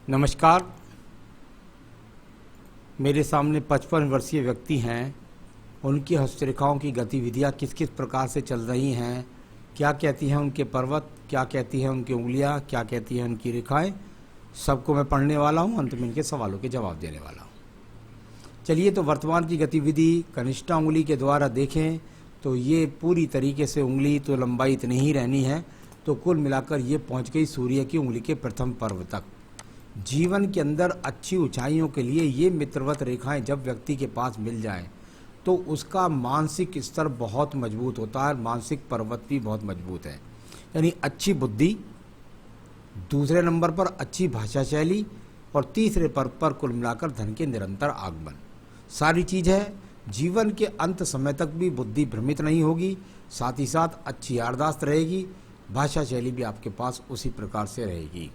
नमस्कार। मेरे सामने 55 वर्षीय व्यक्ति हैं। उनकी हस्तरेखाओं की गतिविधियाँ किस किस प्रकार से चल रही हैं, क्या कहती हैं उनके पर्वत, क्या कहती हैं उनकी उंगलियाँ, क्या कहती हैं उनकी रेखाएं, सबको मैं पढ़ने वाला हूँ। अंत में इनके सवालों के जवाब देने वाला हूँ। चलिए, तो वर्तमान की गतिविधि कनिष्ठा उंगली के द्वारा देखें तो ये पूरी तरीके से उंगली तो लंबाई इतनी ही रहनी है, तो कुल मिलाकर ये पहुँच गई सूर्य की उंगली के प्रथम पर्व तक। जीवन के अंदर अच्छी ऊंचाइयों के लिए ये मित्रवत रेखाएं जब व्यक्ति के पास मिल जाएं तो उसका मानसिक स्तर बहुत मजबूत होता है, मानसिक पर्वत भी बहुत मजबूत है। यानी अच्छी बुद्धि, दूसरे नंबर पर अच्छी भाषा शैली और तीसरे पर कुल मिलाकर धन के निरंतर आगमन, सारी चीज़ है। जीवन के अंत समय तक भी बुद्धि भ्रमित नहीं होगी, साथ ही साथ अच्छी याददाश्त रहेगी, भाषा शैली भी आपके पास उसी प्रकार से रहेगी।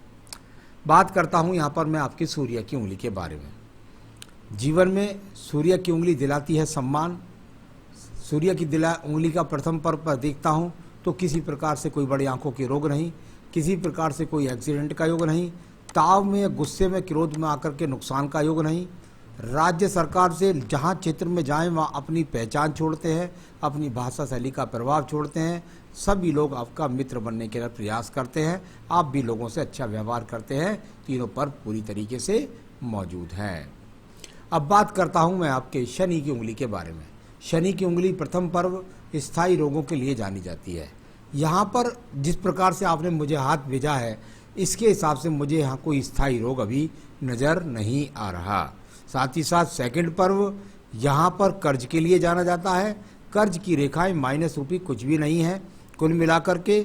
बात करता हूँ यहाँ पर मैं आपकी सूर्य की उंगली के बारे में। जीवन में सूर्य की उंगली दिलाती है सम्मान। सूर्य की उंगली का प्रथम पर्व पर देखता हूँ तो किसी प्रकार से कोई बड़ी आंखों के रोग नहीं, किसी प्रकार से कोई एक्सीडेंट का योग नहीं, ताव में, गुस्से में, क्रोध में आकर के नुकसान का योग नहीं। राज्य सरकार से जहाँ क्षेत्र में जाएं वहाँ अपनी पहचान छोड़ते हैं, अपनी भाषा शैली का प्रभाव छोड़ते हैं। सभी लोग आपका मित्र बनने के लिए प्रयास करते हैं, आप भी लोगों से अच्छा व्यवहार करते हैं। तीनों पर्व पूरी तरीके से मौजूद हैं। अब बात करता हूँ मैं आपके शनि की उंगली के बारे में। शनि की उंगली प्रथम पर्व स्थायी रोगों के लिए जानी जाती है। यहाँ पर जिस प्रकार से आपने मुझे हाथ भेजा है, इसके हिसाब से मुझे यहाँ कोई स्थायी रोग अभी नज़र नहीं आ रहा। साथ ही साथ सेकंड पर्व यहाँ पर कर्ज के लिए जाना जाता है। कर्ज की रेखाएं माइनस रूपी कुछ भी नहीं है। कुल मिलाकर के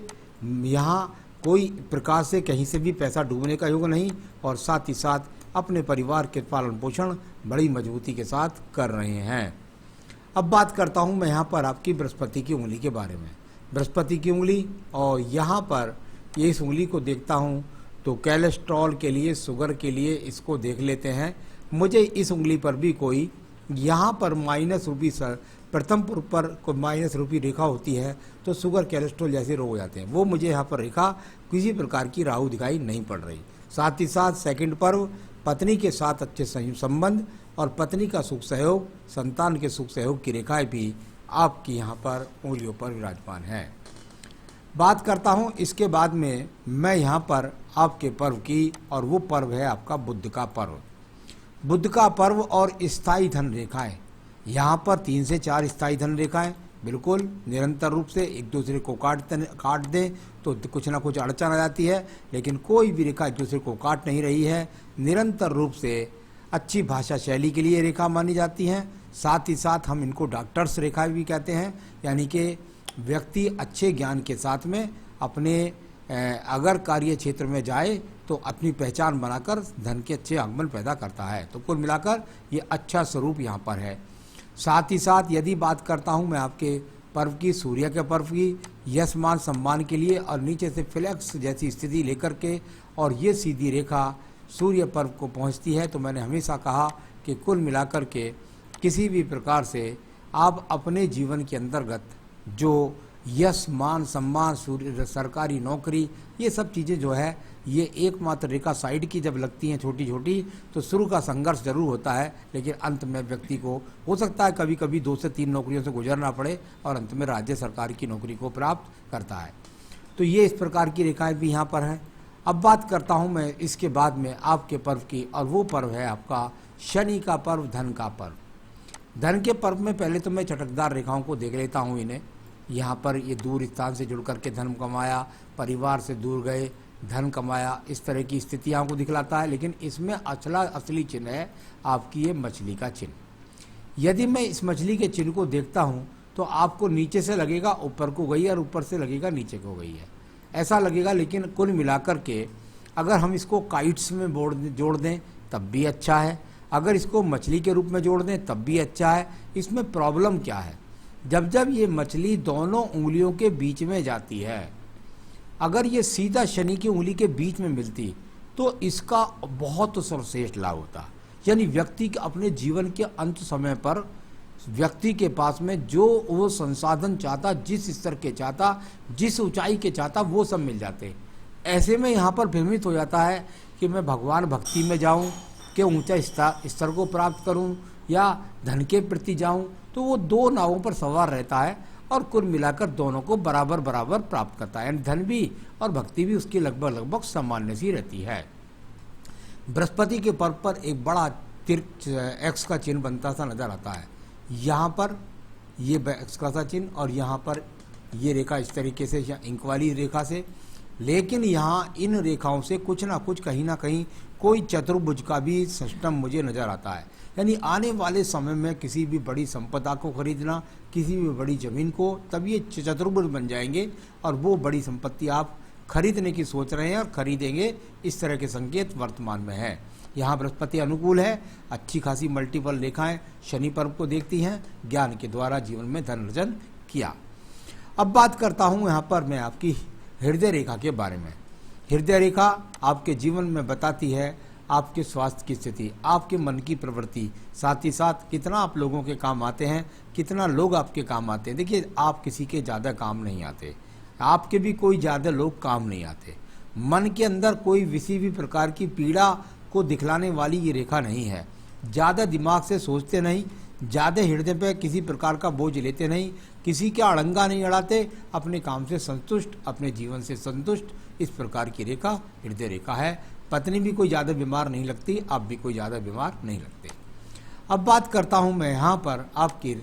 यहाँ कोई प्रकार से कहीं से भी पैसा डूबने का योग नहीं, और साथ ही साथ अपने परिवार के पालन पोषण बड़ी मजबूती के साथ कर रहे हैं। अब बात करता हूँ मैं यहाँ पर आपकी बृहस्पति की उंगली के बारे में। बृहस्पति की उंगली, और यहाँ पर ये इस उंगली को देखता हूँ तो कोलेस्ट्रॉल के लिए, शुगर के लिए इसको देख लेते हैं। मुझे इस उंगली पर भी कोई यहाँ पर माइनस रूपी प्रथम पुर पर कोई माइनस रूपी रेखा होती है तो शुगर, कोलेस्ट्रॉल जैसे रोग हो जाते हैं। वो मुझे यहाँ पर रेखा किसी प्रकार की राहु दिखाई नहीं पड़ रही। साथ ही साथ सेकंड पर्व पत्नी के साथ अच्छे संबंध और पत्नी का सुख सहयोग, संतान के सुख सहयोग की रेखाएं भी आपकी यहाँ पर उंगलियों पर विराजमान है। बात करता हूँ इसके बाद में मैं यहाँ पर आपके पर्व की, और वो पर्व है आपका बुध का पर्व। बुध का पर्व और स्थायी धन रेखाएं, यहाँ पर 3 से 4 स्थायी धन रेखाएं बिल्कुल निरंतर रूप से एक दूसरे को काट दें तो कुछ ना कुछ अड़चन आ जाती है, लेकिन कोई भी रेखा एक दूसरे को काट नहीं रही है। निरंतर रूप से अच्छी भाषा शैली के लिए रेखा मानी जाती हैं। साथ ही साथ हम इनको डॉक्टर्स रेखाएं भी कहते हैं, यानी कि व्यक्ति अच्छे ज्ञान के साथ में अपने अगर कार्य क्षेत्र में जाए तो अपनी पहचान बनाकर धन के अच्छे आगमन पैदा करता है। तो कुल मिलाकर ये अच्छा स्वरूप यहाँ पर है। साथ ही साथ यदि बात करता हूँ मैं आपके पर्व की, सूर्य के पर्व की, यश मान सम्मान के लिए और नीचे से फ्लैक्स जैसी स्थिति लेकर के और ये सीधी रेखा सूर्य पर्व को पहुँचती है, तो मैंने हमेशा कहा कि कुल मिलाकर के किसी भी प्रकार से आप अपने जीवन के अंतर्गत जो यश मान सम्मान, सूर्य, सरकारी नौकरी, ये सब चीज़ें जो है ये एकमात्र रेखा साइड की जब लगती हैं छोटी छोटी तो शुरू का संघर्ष जरूर होता है, लेकिन अंत में व्यक्ति को हो सकता है कभी कभी 2 से 3 नौकरियों से गुजरना पड़े और अंत में राज्य सरकार की नौकरी को प्राप्त करता है। तो ये इस प्रकार की रेखाएं भी यहाँ पर हैं। अब बात करता हूँ मैं इसके बाद में आपके पर्व की, और वो पर्व है आपका शनि का पर्व, धन का पर्व। धन के पर्व में पहले तो मैं चटकदार रेखाओं को देख लेता हूँ। इन्हें यहाँ पर ये दूर स्थान से जुड़ करके धन कमाया, परिवार से दूर गए, धन कमाया, इस तरह की स्थितियों को दिखलाता है। लेकिन इसमें असली चिन्ह है आपकी ये मछली का चिन्ह। यदि मैं इस मछली के चिन्ह को देखता हूँ तो आपको नीचे से लगेगा ऊपर को गई और ऊपर से लगेगा नीचे को गई है, ऐसा लगेगा। लेकिन कुल मिलाकर के अगर हम इसको काइट्स में जोड़ दें तब भी अच्छा है, अगर इसको मछली के रूप में जोड़ दें तब भी अच्छा है। इसमें प्रॉब्लम क्या है, जब जब ये मछली दोनों उंगलियों के बीच में जाती है, अगर ये सीधा शनि की उंगली के बीच में मिलती तो इसका बहुत सर्वश्रेष्ठ लाभ होता। यानी व्यक्ति के अपने जीवन के अंत समय पर व्यक्ति के पास में जो वो संसाधन चाहता, जिस स्तर के चाहता, जिस ऊंचाई के चाहता, वो सब मिल जाते। ऐसे में यहाँ पर भ्रमित हो जाता है कि मैं भगवान भक्ति में जाऊँ, कि ऊंचा स्तर को प्राप्त करूँ, या धन के प्रति जाऊँ। तो वो दो नावों पर सवार रहता है और कुल मिलाकर दोनों को बराबर बराबर प्राप्त करता है, यानी धन भी और भक्ति भी उसकी लगभग लगभग सामान्य सी रहती है। बृहस्पति के पर्व पर एक बड़ा एक्स का चिन्ह बनता सा नजर आता है। यहाँ पर ये एक्स का सा चिन्ह और यहाँ पर ये रेखा इस तरीके से या इंक वाली रेखा से, लेकिन यहाँ इन रेखाओं से कुछ ना कुछ कहीं ना कहीं कोई चतुर्भुज का भी सिस्टम मुझे नजर आता है। यानी आने वाले समय में किसी भी बड़ी संपदा को खरीदना, किसी भी बड़ी जमीन को, तब ये चतुर्भुज बन जाएंगे और वो बड़ी संपत्ति आप खरीदने की सोच रहे हैं और खरीदेंगे, इस तरह के संकेत वर्तमान में है। यहाँ बृहस्पति अनुकूल है, अच्छी खासी मल्टीपल रेखाएं शनि पर्व को देखती हैं, ज्ञान के द्वारा जीवन में धन अर्जन किया। अब बात करता हूँ यहाँ पर मैं आपकी हृदय रेखा के बारे में। हृदय रेखा आपके जीवन में बताती है आपके स्वास्थ्य की स्थिति, आपके मन की प्रवृत्ति, साथ ही साथ कितना आप लोगों के काम आते हैं, कितना लोग आपके काम आते हैं। देखिए, आप किसी के ज़्यादा काम नहीं आते, आपके भी कोई ज़्यादा लोग काम नहीं आते। मन के अंदर कोई किसी भी प्रकार की पीड़ा को दिखलाने वाली ये रेखा नहीं है। ज़्यादा दिमाग से सोचते नहीं, ज़्यादा हृदय पे किसी प्रकार का बोझ लेते नहीं, किसी का अड़ंगा नहीं अड़ाते, अपने काम से संतुष्ट, अपने जीवन से संतुष्ट, इस प्रकार की रेखा हृदय रेखा है। पत्नी भी कोई ज़्यादा बीमार नहीं लगती, आप भी कोई ज़्यादा बीमार नहीं लगते। अब बात करता हूँ मैं यहाँ पर आपकी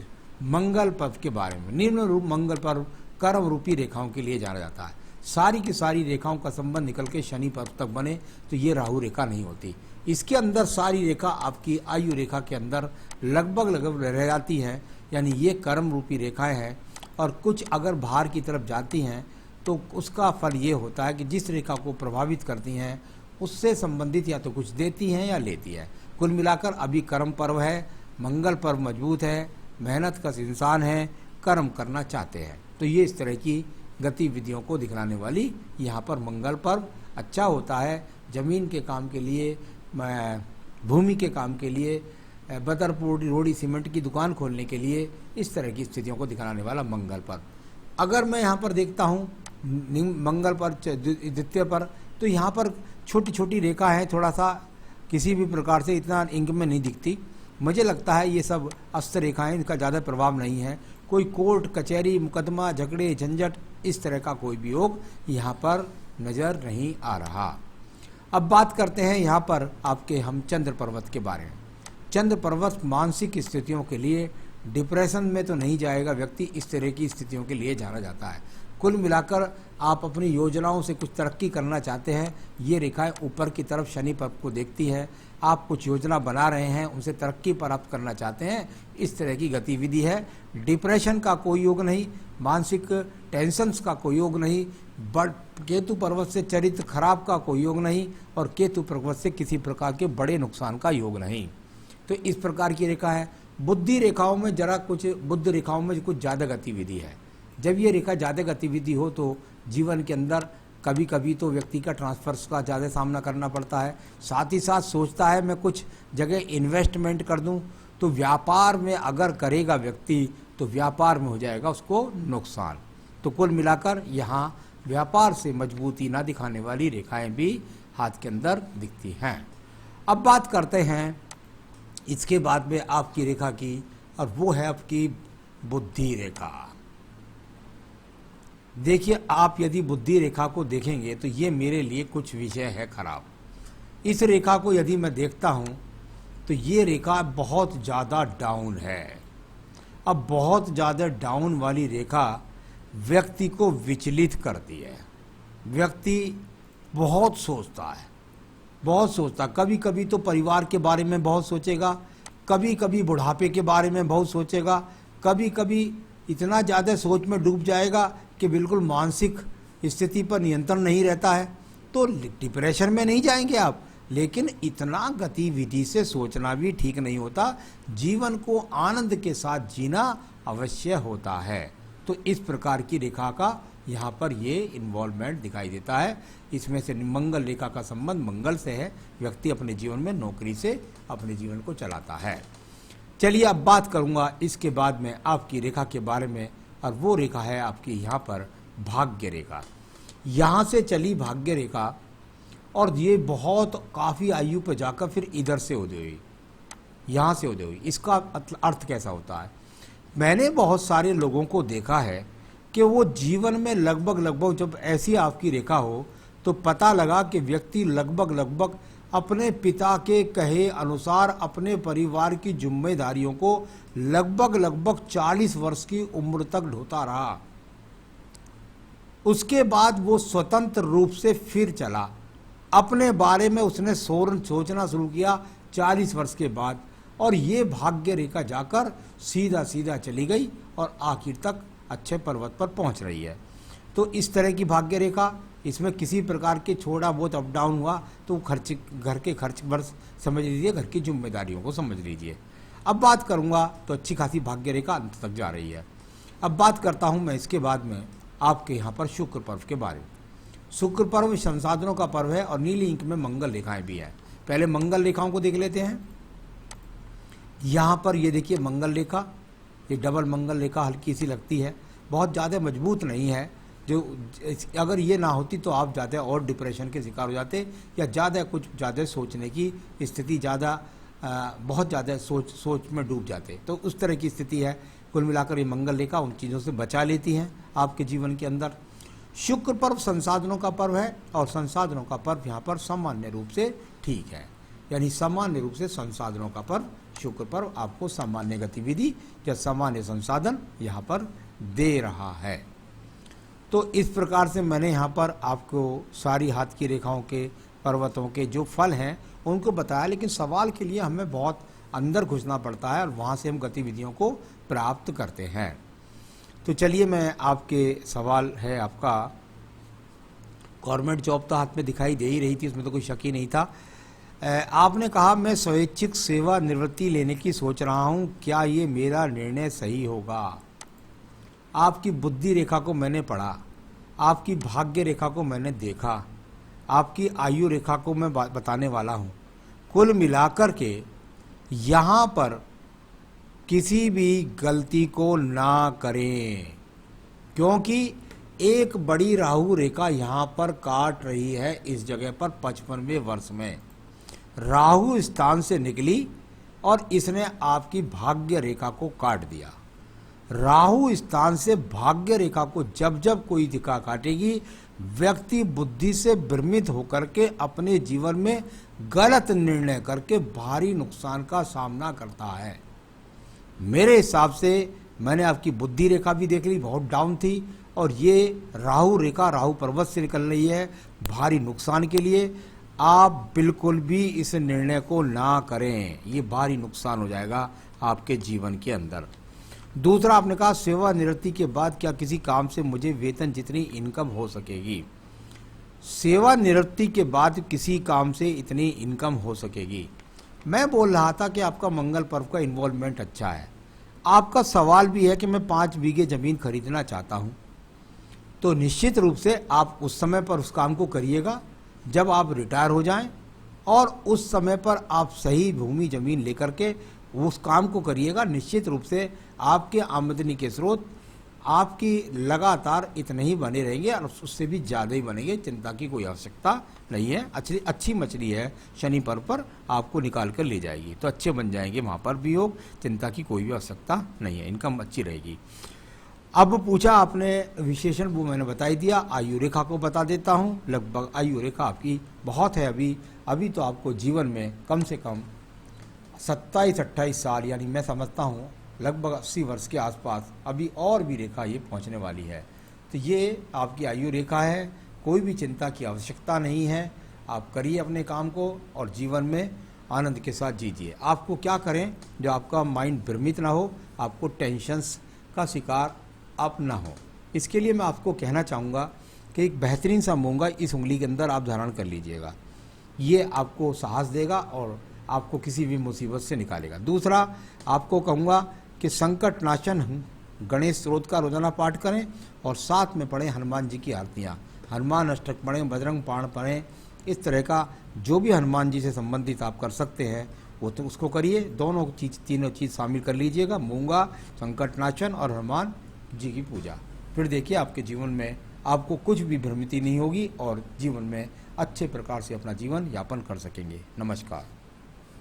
मंगल पर्व के बारे में। निम्न रूप मंगल पर्व कर्म रूपी रेखाओं के लिए जाना जाता है। सारी की सारी रेखाओं का संबंध निकल के शनि पर्व तक बने तो ये राहु रेखा नहीं होती। इसके अंदर सारी रेखा आपकी आयु रेखा के अंदर लगभग लगभग रह जाती हैं, यानी ये कर्म रूपी रेखाएं हैं। और कुछ अगर बाहर की तरफ जाती हैं तो उसका फल ये होता है कि जिस रेखा को प्रभावित करती हैं उससे संबंधित या तो कुछ देती हैं या लेती है। कुल मिलाकर अभी कर्म पर्व है, मंगल पर्व मजबूत है, मेहनत का इंसान है, कर्म करना चाहते हैं, तो ये इस तरह की गतिविधियों को दिखलाने वाली यहाँ पर मंगल पर्व अच्छा होता है। जमीन के काम के लिए, भूमि के काम के लिए, बतर रोड़ी सीमेंट की दुकान खोलने के लिए, इस तरह की स्थितियों को दिखलाने वाला मंगल पर्व। अगर मैं यहाँ पर देखता हूँ मंगल पर्व द्वितीय पर, तो यहाँ पर छोटी छोटी रेखा है, थोड़ा सा किसी भी प्रकार से इतना इंक में नहीं दिखती। मुझे लगता है ये सब अस्त रेखाएं, इनका ज़्यादा प्रभाव नहीं है। कोई कोर्ट कचहरी मुकदमा झगड़े झंझट इस तरह का कोई भी योग यहाँ पर नज़र नहीं आ रहा। अब बात करते हैं यहाँ पर आपके हम चंद्र पर्वत के बारे में। चंद्र पर्वत मानसिक स्थितियों के लिए, डिप्रेशन में तो नहीं जाएगा व्यक्ति, इस तरह की स्थितियों के लिए जाना जाता है। कुल मिलाकर आप अपनी योजनाओं से कुछ तरक्की करना चाहते हैं, ये रेखाएं ऊपर की तरफ शनि पर्व को देखती है। आप कुछ योजना बना रहे हैं, उनसे तरक्की प्राप्त करना चाहते हैं, इस तरह की गतिविधि है। डिप्रेशन का कोई योग नहीं, मानसिक टेंशन्स का कोई योग नहीं, बट केतु पर्वत से चरित्र खराब का कोई योग नहीं, और केतु पर्वत से किसी प्रकार के बड़े नुकसान का योग नहीं। तो इस प्रकार की रेखा है। बुद्धि रेखाओं में जरा कुछ, बुद्ध रेखाओं में कुछ ज़्यादा गतिविधि है। जब ये रेखा ज़्यादा गतिविधि हो तो जीवन के अंदर कभी कभी तो व्यक्ति का ट्रांसफर्स का ज़्यादा सामना करना पड़ता है। साथ ही साथ सोचता है मैं कुछ जगह इन्वेस्टमेंट कर दूं, तो व्यापार में अगर करेगा व्यक्ति तो व्यापार में हो जाएगा उसको नुकसान। तो कुल मिलाकर यहाँ व्यापार से मजबूती ना दिखाने वाली रेखाएं भी हाथ के अंदर दिखती हैं। अब बात करते हैं इसके बाद में आपकी रेखा की, और वो है आपकी बुद्धि रेखा। देखिए, आप यदि बुद्धि रेखा को देखेंगे तो ये मेरे लिए कुछ विषय है खराब। इस रेखा को यदि मैं देखता हूँ तो ये रेखा बहुत ज़्यादा डाउन है। अब बहुत ज़्यादा डाउन वाली रेखा व्यक्ति को विचलित करती है। व्यक्ति बहुत सोचता है, बहुत सोचता। कभी कभी तो परिवार के बारे में बहुत सोचेगा, कभी कभी बुढ़ापे के बारे में बहुत सोचेगा, कभी कभी इतना ज़्यादा सोच में डूब जाएगा कि बिल्कुल मानसिक स्थिति पर नियंत्रण नहीं रहता है। तो डिप्रेशन में नहीं जाएंगे आप, लेकिन इतना गतिविधि से सोचना भी ठीक नहीं होता। जीवन को आनंद के साथ जीना अवश्य होता है। तो इस प्रकार की रेखा का यहाँ पर ये इन्वॉल्वमेंट दिखाई देता है। इसमें से मंगल रेखा का संबंध मंगल से है। व्यक्ति अपने जीवन में नौकरी से अपने जीवन को चलाता है। चलिए, अब बात करूँगा इसके बाद में आपकी रेखा के बारे में, और वो रेखा है आपकी यहाँ पर भाग्य रेखा। यहाँ से चली भाग्य रेखा और ये बहुत काफ़ी आयु पर जाकर फिर इधर से उदय हुई, यहाँ से उदय हुई। इसका अर्थ कैसा होता है? मैंने बहुत सारे लोगों को देखा है कि वो जीवन में लगभग जब ऐसी आपकी रेखा हो तो पता लगा कि व्यक्ति लगभग अपने पिता के कहे अनुसार अपने परिवार की जिम्मेदारियों को लगभग 40 वर्ष की उम्र तक ढोता रहा। उसके बाद वो स्वतंत्र रूप से फिर चला, अपने बारे में उसने सोचना शुरू किया 40 वर्ष के बाद, और ये भाग्य रेखा जाकर सीधा चली गई और आखिर तक अच्छे पर्वत पर पहुंच रही है। तो इस तरह की भाग्य रेखा, इसमें किसी प्रकार के छोटा बहुत अप डाउन हुआ तो घर के खर्च वर्ष समझ लीजिए, घर की जिम्मेदारियों को समझ लीजिए। अब बात करूंगा तो अच्छी खासी भाग्य रेखा अंत तक जा रही है। अब बात करता हूं मैं इसके बाद में आपके यहाँ पर शुक्र पर्व के बारे में। शुक्र पर्व संसाधनों का पर्व है और नीली इंक में मंगल रेखाएं भी हैं। पहले मंगल रेखाओं को देख लेते हैं। यहाँ पर ये देखिए मंगल रेखा, ये डबल मंगल रेखा हल्की सी लगती है, बहुत ज़्यादा मजबूत नहीं है। जो अगर ये ना होती तो आप ज़्यादा और डिप्रेशन के शिकार हो जाते या ज़्यादा सोचने की स्थिति, बहुत ज़्यादा सोच में डूब जाते। तो उस तरह की स्थिति है। कुल मिलाकर ये मंगल रेखा उन चीज़ों से बचा लेती हैं आपके जीवन के अंदर। शुक्र पर्व संसाधनों का पर्व है और संसाधनों का पर्व यहाँ पर सामान्य रूप से ठीक है, यानी सामान्य रूप से संसाधनों का पर्व शुक्र पर्व आपको सामान्य गतिविधि या सामान्य संसाधन यहाँ पर दे रहा है। तो इस प्रकार से मैंने यहाँ पर आपको सारी हाथ की रेखाओं के पर्वतों के जो फल हैं उनको बताया, लेकिन सवाल के लिए हमें बहुत अंदर घुसना पड़ता है और वहाँ से हम गतिविधियों को प्राप्त करते हैं। तो चलिए, मैं आपके सवाल है आपका, गवर्नमेंट जॉब तो हाथ में दिखाई दे ही रही थी, उसमें तो कोई शक ही नहीं था। आपने कहा मैं स्वैच्छिक सेवा निवृत्ति लेने की सोच रहा हूँ, क्या ये मेरा निर्णय सही होगा? आपकी बुद्धि रेखा को मैंने पढ़ा, आपकी भाग्य रेखा को मैंने देखा, आपकी आयु रेखा को मैं बताने वाला हूँ। कुल मिलाकर के यहाँ पर किसी भी गलती को ना करें, क्योंकि एक बड़ी राहु रेखा यहाँ पर काट रही है इस जगह पर 55वें वर्ष में। राहु स्थान से निकली और इसने आपकी भाग्य रेखा को काट दिया। राहु स्थान से भाग्य रेखा को जब कोई दिखा काटेगी, व्यक्ति बुद्धि से भ्रमित होकर के अपने जीवन में गलत निर्णय करके भारी नुकसान का सामना करता है। मेरे हिसाब से मैंने आपकी बुद्धि रेखा भी देख ली, बहुत डाउन थी, और ये राहु रेखा राहु पर्वत से निकल रही है भारी नुकसान के लिए। आप बिल्कुल भी इस निर्णय को ना करें, ये भारी नुकसान हो जाएगा आपके जीवन के अंदर। दूसरा, आपने कहा सेवानिवृत्ति के बाद क्या किसी काम से मुझे वेतन जितनी इनकम हो सकेगी? सेवानिवृत्ति के बाद किसी काम से इतनी इनकम हो सकेगी? मैं बोल रहा था कि आपका मंगल पर्व का इन्वॉल्वमेंट अच्छा है। आपका सवाल भी है कि मैं 5 बीघे ज़मीन खरीदना चाहता हूँ, तो निश्चित रूप से आप उस समय पर उस काम को करिएगा जब आप रिटायर हो जाएं, और उस समय पर आप सही भूमि ज़मीन लेकर के उस काम को करिएगा। निश्चित रूप से आपके आमदनी के स्रोत आपकी लगातार इतने ही बने रहेंगे और उससे भी ज़्यादा ही बनेंगे, चिंता की कोई आवश्यकता नहीं है। अच्छी मछली है, शनि पर्व पर आपको निकाल कर ले जाएगी, तो अच्छे बन जाएंगे वहाँ पर भी योग, चिंता की कोई भी आवश्यकता नहीं है, इनकम अच्छी रहेगी। अब पूछा आपने विशेषण, वो मैंने बता ही दिया। आयु रेखा को बता देता हूँ, लगभग आयु रेखा आपकी बहुत है अभी तो आपको जीवन में कम से कम 27-28 साल, यानी मैं समझता हूँ लगभग 80 वर्ष के आसपास अभी और भी रेखा ये पहुँचने वाली है। तो ये आपकी आयु रेखा है, कोई भी चिंता की आवश्यकता नहीं है। आप करिए अपने काम को और जीवन में आनंद के साथ जीजिए। आपको क्या करें जो आपका माइंड भ्रमित ना हो, आपको टेंशन्स का शिकार आप ना हो। इसके लिए मैं आपको कहना चाहूँगा कि एक बेहतरीन सा मूंगा इस उंगली के अंदर आप धारण कर लीजिएगा, ये आपको साहस देगा और आपको किसी भी मुसीबत से निकालेगा। दूसरा, आपको कहूँगा कि संकट नाशन गणेश स्त्रोत का रोजाना पाठ करें और साथ में पढ़ें हनुमान जी की आरतियाँ, हनुमान अष्टक पढ़ें, बजरंग बाण पढ़ें। इस तरह का जो भी हनुमान जी से संबंधित आप कर सकते हैं वो तो उसको करिए। तीनों चीज़ शामिल कर लीजिएगा, मूंगा, संकट नाशन और हनुमान जी की पूजा। फिर देखिए आपके जीवन में आपको कुछ भी भ्रमिति नहीं होगी और जीवन में अच्छे प्रकार से अपना जीवन यापन कर सकेंगे। नमस्कार।